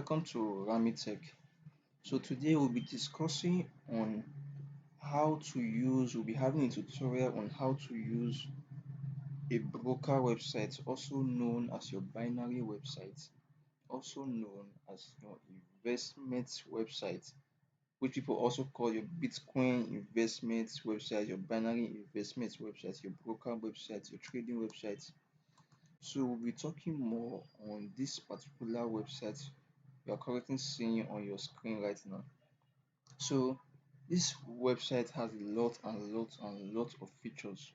welcome to Tech. So today we'll be discussing on we'll be having a tutorial on how to use a broker website, also known as your binary website, also known as your investment website, which people also call your Bitcoin investment website, your binary investment website, your broker website, your trading website. So we'll be talking more on this particular website you are currently seeing on your screen right now. So this website has a lot and lot and lot of features.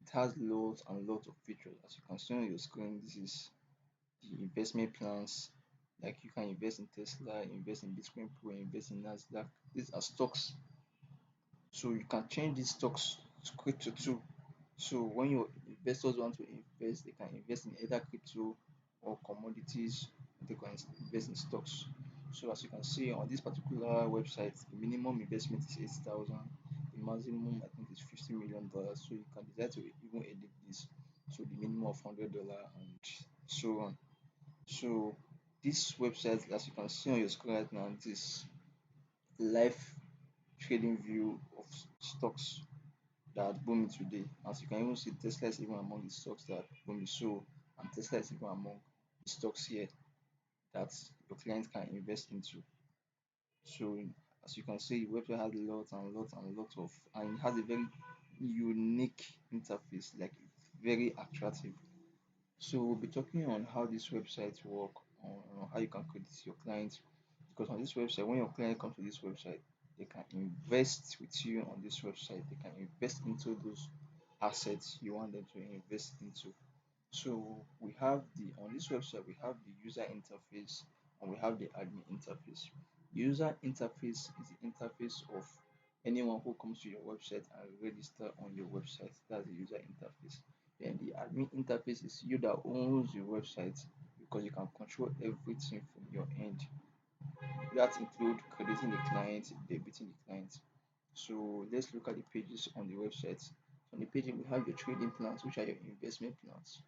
It has lots and lots of features. As you can see on your screen, this is the investment plans. Like you can invest in Tesla, invest in Bitcoin Pro, invest in Nasdaq. These are stocks. So you can change these stocks to crypto too. So when your investors want to invest, they can invest in either crypto or commodities. They can invest in stocks. So as you can see on this particular website, the minimum investment is 8,000. The maximum I think is $50 million. So you can decide to even edit this. So the minimum of $100 and so on. So this website, as you can see on your screen right now, this live trading view of stocks that booming today. As you can even see, Tesla is even among the stocks that booming. So, and Tesla is even among the stocks here that your client can invest into. So, as you can see, the website has lots and lots and lots of, and it has a very unique interface, like very attractive. So, we'll be talking on how this website work, on how you can credit your clients. Because on this website, when your client comes to this website, they can invest with you on this website. They can invest into those assets you want them to invest into. So we have the on this website we have the user interface and we have the admin interface. User interface is the interface of anyone who comes to your website and register on your website. That's the user interface. Then the admin interface is you that owns your website because you can control everything from your end. That include crediting the client, debiting the client. So let's look at the pages on the website. So on the page we have your trading plans, which are your investment plans.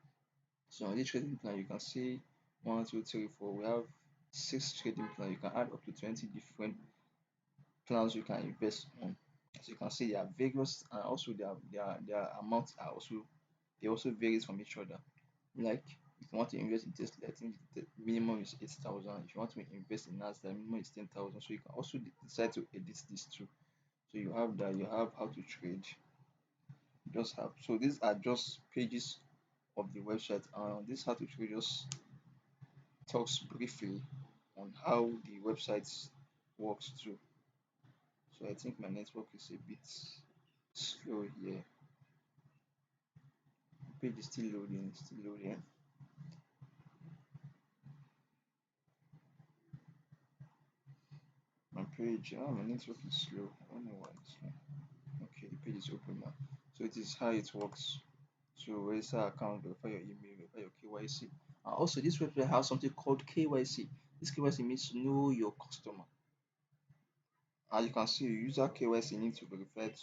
So on this trading plan, you can see 1, 2, 3, 4. We have 6 trading plans. You can add up to 20 different plans you can invest on. As you can see, there are various and also their amounts are also they also varies from each other. Like if you want to invest in Tesla, I think the minimum is 8,000. If you want to invest in Nasdaq, minimum is 10,000. So you can also decide to edit this too. So you have that, you have how to trade. Just have so these are just pages of the website. This how to trade just talks briefly on how the website works too. So I think my network is a bit slow here. The page is still loading, still loading. My network is slow. I don't know why it's slow. Okay, the page is open now. So it is how it works. So register account, verify your email, verify your KYC. And also this website has something called KYC. This KYC means know your customer. As you can see, user KYC need to verify it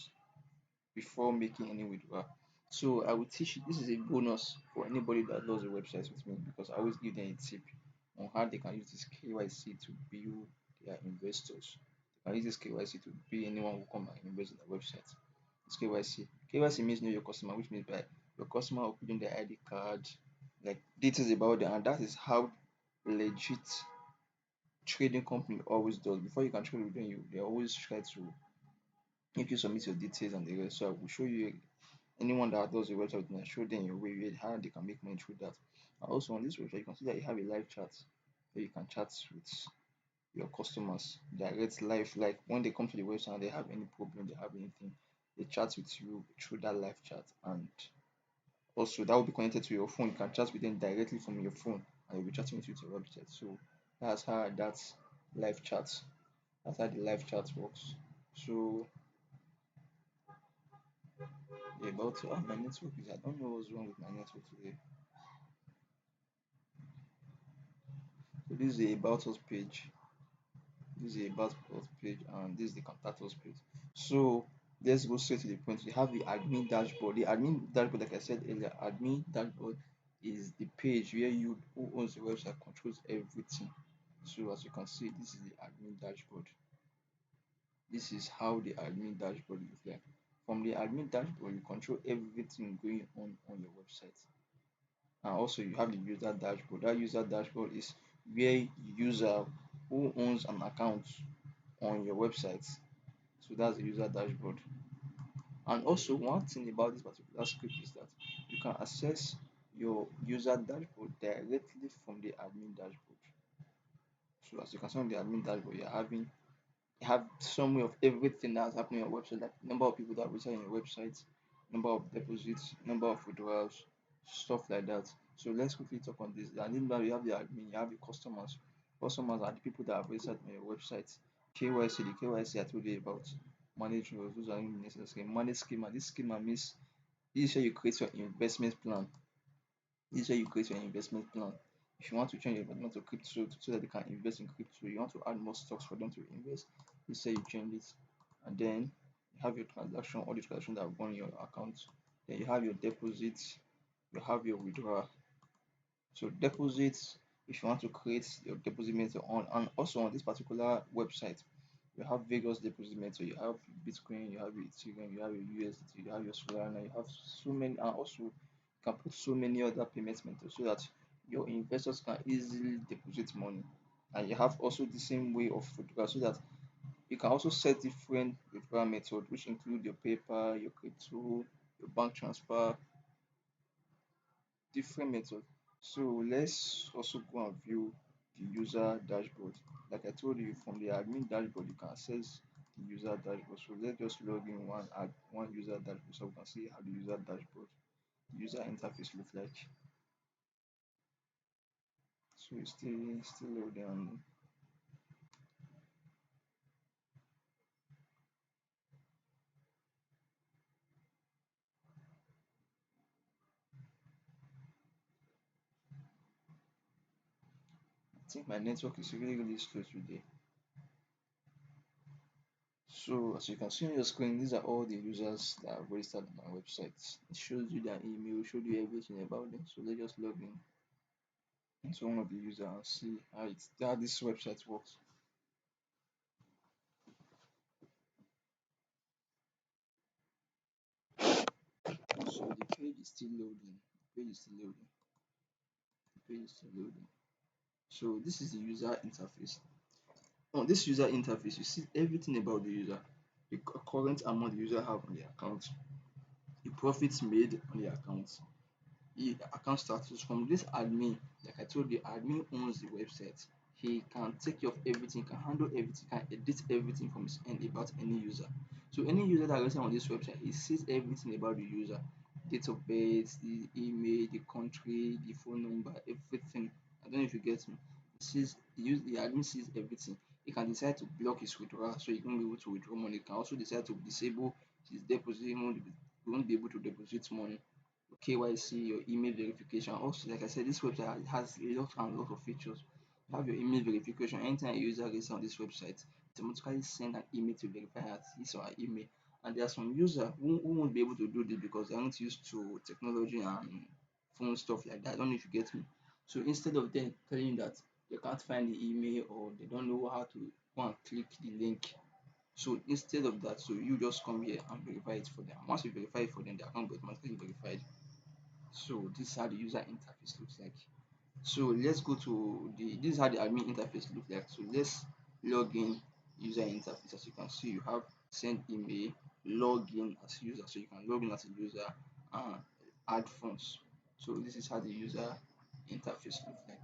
before making any withdrawal. So I will teach you. This is a bonus for anybody that does a website with me because I always give them a tip on how they can use this KYC to build their investors. They can use this KYC to build anyone who come and invest in the website. This KYC. KYC means know your customer, which means by your customer will put in their ID card, like details about them, and that is how legit trading company always does. Before you can trade with them, they always try to make you submit your details and the rest. So I will show you anyone that does a website and show them your way how they can make money through that. And also on this website, you can see that you have a live chat where you can chat with your customers direct live, like when they come to the website and they have any problem, they have anything, they chat with you through that live chat. And also that will be connected to your phone. You can chat with them directly from your phone and you'll be chatting with you to your website. So that's how live chat that's how the live chat works. So yeah, about my network is I don't know what's wrong with my network today. So this is the about us page. This is the about us page and this is the contact us page. So let's go straight to the point. We have the admin dashboard. The admin dashboard, like I said earlier, admin dashboard is the page where you who owns the website controls everything. So as you can see, this is the admin dashboard. This is how the admin dashboard looks like. From the admin dashboard, you control everything going on your website. And also you have the user dashboard. That user dashboard is where user who owns an account on your website. So that's the user dashboard. And also one thing about this particular script is that you can access your user dashboard directly from the admin dashboard. So as you can see on the admin dashboard, you have summary of everything that's happening on your website, like number of people that reside on your website, number of deposits, number of withdrawals, stuff like that. So let's quickly talk on this. And then now you have the admin, you have the customers. Customers are the people that have registered on your website. KYC, the KYC I told you about. Manage rules, those are necessary. Manage schema. This schema means this is where you create your investment plan. This is where you create your investment plan. If you want to change your investment to crypto so that they can invest in crypto, you want to add more stocks for them to invest, this is where you change it. And then you have your transaction, all the transactions that have gone in your account. Then you have your deposits, you have your withdrawal. So deposits, if you want to create your deposit method on, and also on this particular website, you have various deposit methods. You have Bitcoin, you have your Ethereum, you have your USDT, you have your Solana, you have so many, and also you can put so many other payment methods so that your investors can easily deposit money. And you have also the same way of withdrawal so that you can also set different withdrawal methods, which include your PayPal, your crypto, your bank transfer, different method. So let's also go and view the user dashboard. Like I told you, from the admin dashboard, you can access the user dashboard. So let's just log in one user dashboard so we can see how the user dashboard, the user interface looks like. So it's still loading on. I think my network is really slow today. So as you can see on your screen, these are all the users that have registered on my website. It shows you their email, shows you everything about them. So let's just log in into one of the users and see how this website works. So the page is still loading. The page is still loading. The page is still loading. So this is the user interface. On this user interface, you see everything about the user, the current amount the user have on the account, the profits made on the account, the account status. From this admin, like I told you, admin owns the website. He can take care of everything, can handle everything, can edit everything from his end about any user. So any user that register on this website, he sees everything about the user, date of birth, the email, the country, the phone number, everything. I don't know if you get me. The admin sees everything. He can decide to block his withdrawal so he won't be able to withdraw money. He can also decide to disable his deposit. He won't be able to deposit money. KYC, your email verification. Also, like I said, this website has a lot and lot of features. You have your email verification. Anytime a user gets on this website, it automatically send an email to verify that his or her email. And there are some users who won't be able to do this because they aren't used to technology and phone stuff like that. I don't know if you get me. So instead of them telling you that they can't find the email or they don't know how to go and click the link, so instead of that, so you just come here and verify it for them. Once you verify it for them, their account will be automatically verified. So this is how the user interface looks like. So let's go to this is how the admin interface looks like. So let's log in user interface. As you can see, you have send email, log in as user. So you can log in as a user and add funds. So this is how the user interface looks like.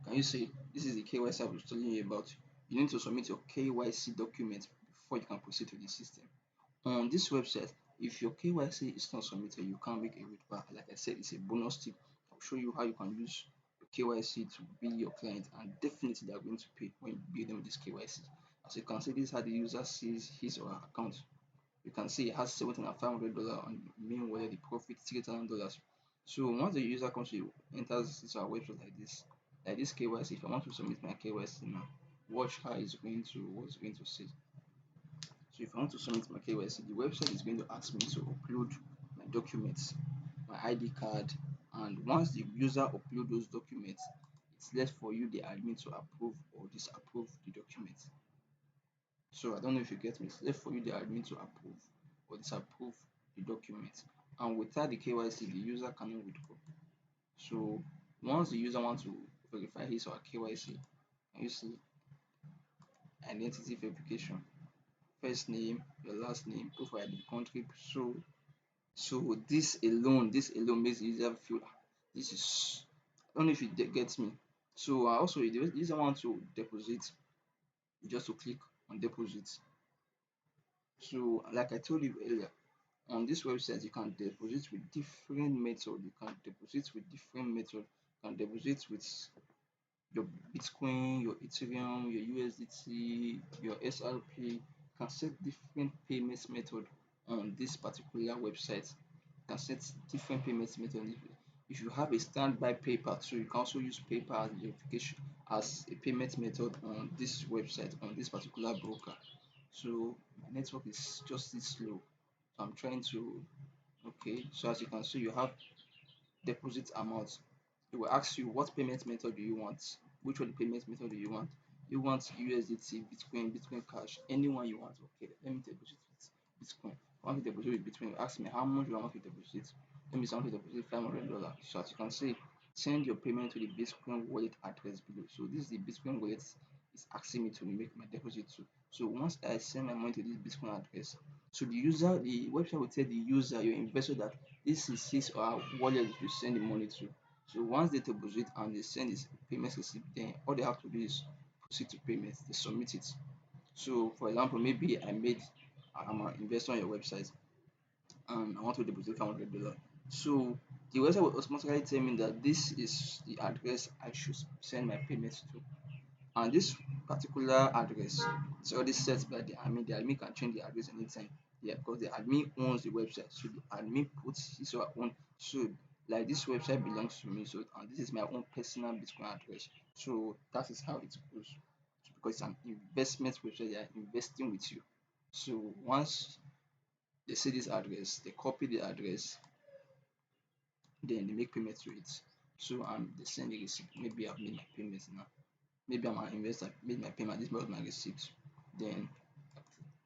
Can you see this is the KYC I was telling you about? You need to submit your KYC document before you can proceed to the system. On this website, if your KYC is not submitted, you can't make a withdrawal. Like I said, it's a bonus tip. I'll show you how you can use your KYC to be your client, and definitely they are going to pay when you bill them this KYC. As you can see, this is how the user sees his or her account. You can see it has $7,500 on the main wallet, the profit $3,000. So once the user comes to enters this our website like this KYC, if I want to submit my KYC now, watch how it's going to what's going to say. So if I want to submit my KYC, the website is going to ask me to upload my documents, my ID card, and once the user upload those documents, it's left for you, the admin, to approve or disapprove the document. So I don't know if you get me. It's left for you, the admin, to approve or disapprove the document. And without the KYC, the user cannot withdraw. So once the user wants to verify his or her KYC, can you see identity verification, first name, your last name, proof of ID, country. So this alone makes the user feel, this is, I don't know if you get me. So also if the user want to deposit, just to click on deposit. So like I told you earlier, on this website you can deposit with different methods. You can deposit with different methods. You can deposit with your Bitcoin, your Ethereum, your USDT, your SRP. You can set different payments method on this particular website. You can set different payments method. If you have a standby PayPal too, you can also use PayPal as verification as a payment method on this website, on this particular broker. So my network is just this slow. So I'm trying to, okay. So as you can see, you have deposit amount. It will ask you what payment method do you want, which one payment method do you want. You want USDT, Bitcoin, Bitcoin Cash, anyone you want. Okay, let me deposit with Bitcoin. I want to deposit with Bitcoin. Ask me how much do I want to deposit. Let me say I want to deposit $500. So as you can see, send your payment to the Bitcoin wallet address below. So this is the Bitcoin wallet is asking me to make my deposit to. So once I send my money to this Bitcoin address, so the website will tell the user, your investor, that this is his or her wallet you send the money to. So once they deposit and they send this payment receipt, then all they have to do is proceed to payments. They submit it. So for example, maybe I'm an investor on your website and I want to deposit $500. So the website will automatically tell me that this is the address I should send my payments to. And this particular address is already set by the admin. The admin can change the address anytime. Yeah, because the admin owns the website. So the admin puts his or her own. So like this website belongs to me. So and this is my own personal Bitcoin address. So that is how it goes. Because it's an investment website, they are investing with you. So once they see this address, they copy the address, then they make payment to it. So they send the receipt. Maybe I've made my payments now. Maybe I'm an investor, made my payment, this was my receipt. Then I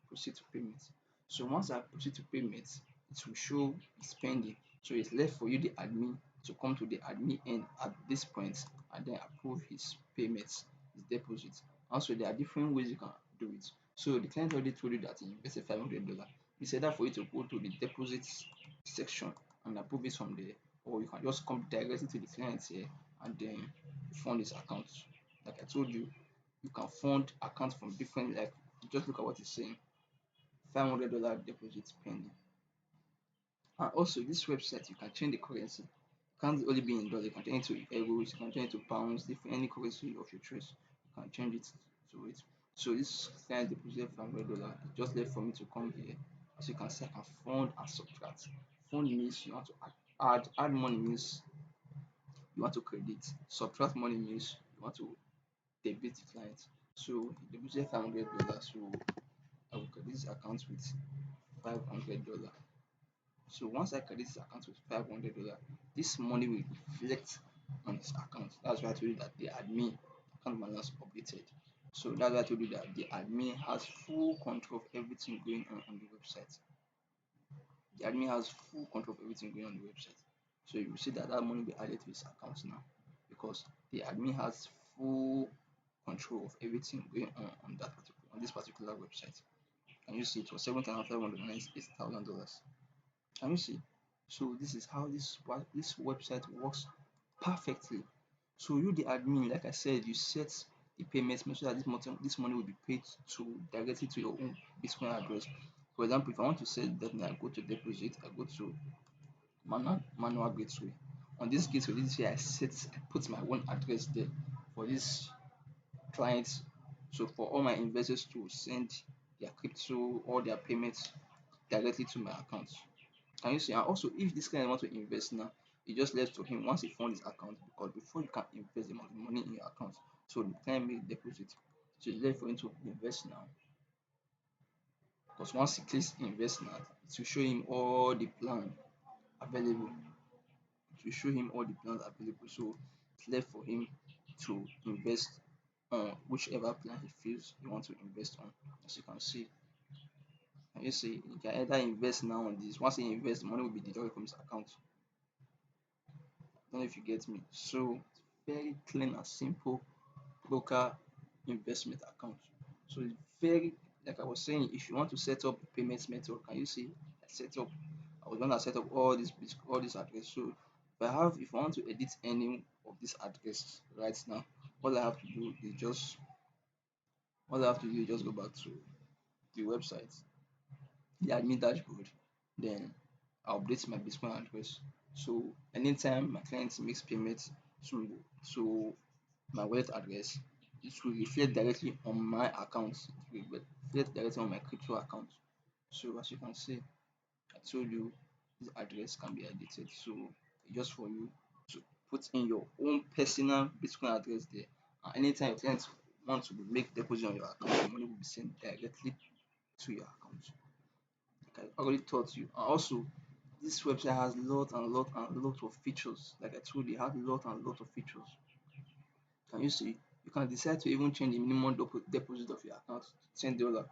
proceed to payment. So once I proceed to payment, it will show it's pending. So it's left for you, the admin, to come to the admin end at this point and then approve his payments, his deposit. Also, there are different ways you can do it. So the client already told you that he invested $500. He said that for you to go to the deposit section and approve it from there, or you can just come directly to the client here and then fund his account. Like I told you, you can fund accounts from different, like just look at what it's saying. $500 deposit pending. And also this website you can change the currency. It can't only be in dollars, you can change it to euros, you can change it to pounds, different any currency of your choice. You can change it to it. So this client deposited $500. It just left for me to come here. As you can see, I can fund and subtract. Fund means you want to add money means you want to credit. Subtract money means you want to debit the client. So he deposited $500. So I will credit this account with $500. So once I credit this account with $500, this money will reflect on this account. That's why I told you that the admin account balance updated. So that's why I told you that the admin has full control of everything going on the website. The admin has full control of everything going on the website. So you will see that money will be added to his account now because the admin has full control of everything going on this particular website. Can you see it was $7,598,000? Can you see? So this is how this website works perfectly. So you, the admin, like I said, you set the payments so that this money will be paid to directly to your own Bitcoin address. For example, if I want to set that, I go to deposit, I go to manual gateway. On this gateway, I put my own address there for this clients. So for all my investors to send their crypto or their payments directly to my account. Can you see? And also, if this client wants to invest now, it just left to him once he funds his account, because before you can invest the money in your account, so the client make deposit. So it's left for him to invest now. Because once he clicks invest now, it will show him all the plan available. It will show him all the plans available. So it's left for him to invest on whichever plan he feels you want to invest on. As you can see, you see, you can either invest now on this. Once you invest, the money will be deducted from his account. I don't know if you get me. So very clean and simple broker investment account. So it's very, like I was saying, if you want to set up payments method, can you see I set up, I was gonna set up all this address. So if I want to edit any of this address right now, all I have to do is just go back to the website, the admin dashboard, then I update my Bitcoin address. So anytime my client makes payments to my wallet address, it will reflect directly on my account. It will reflect directly on my crypto account. So as you can see, I told you this address can be edited. So just for you to put in your own personal Bitcoin address there. And anytime your clients want to make deposit on your account, the money will be sent directly to your account. Like I already taught you. And also, this website has lot of features. Like I told you, it has lot of features. Can you see? You can decide to even change the minimum deposit of your account to $10.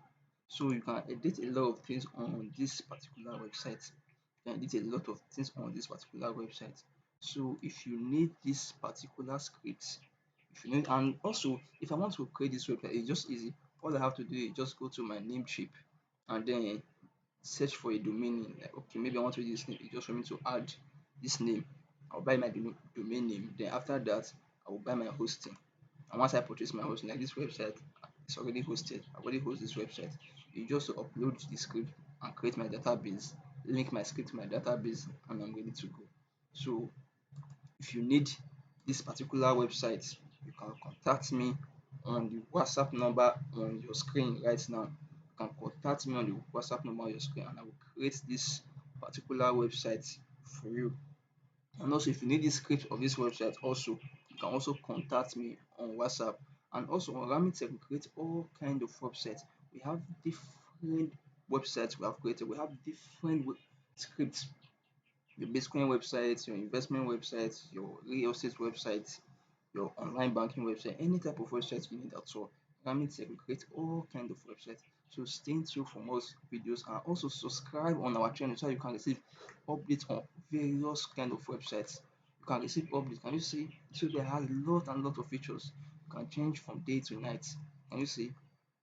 So you can edit a lot of things on this particular website. You can edit a lot of things on this particular website. So if you need this particular script, if you need, and also if I want to create this website, it's just easy. All I have to do is just go to my name chip and then search for a domain name. Like, okay, maybe I want to use this name. It's just for me to add this name. I'll buy my domain name. Then after that, I will buy my hosting. And once I purchase my hosting, like this website, it's already hosted. I already host this website. You just upload the script and create my database, link my script to my database, and I'm ready to go. So if you need this particular website, you can contact me on the WhatsApp number on your screen right now. You can contact me on the WhatsApp number on your screen, and I will create this particular website for you. And also, if you need the script of this website, also you can also contact me on WhatsApp. And also on Ramitech, we create all kind of websites. We have different websites we have created. We have different scripts, your Bitcoin websites, your investment websites, your real estate websites, your online banking website, any type of website you need at all. Ramitech will create all kind of websites. So stay tuned for more videos and also subscribe on our channel so you can receive updates on various kind of websites. You can receive updates. Can you see? So they have lot of features. You can change from day to night. Can you see?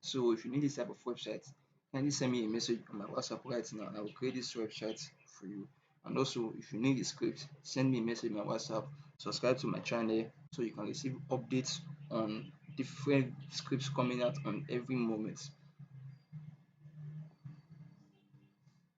So if you need this type of website, kindly send me a message on my WhatsApp right now and I will create this website for you. And also, if you need the script, send me a message on my WhatsApp. Subscribe to my channel so you can receive updates on different scripts coming out on every moment.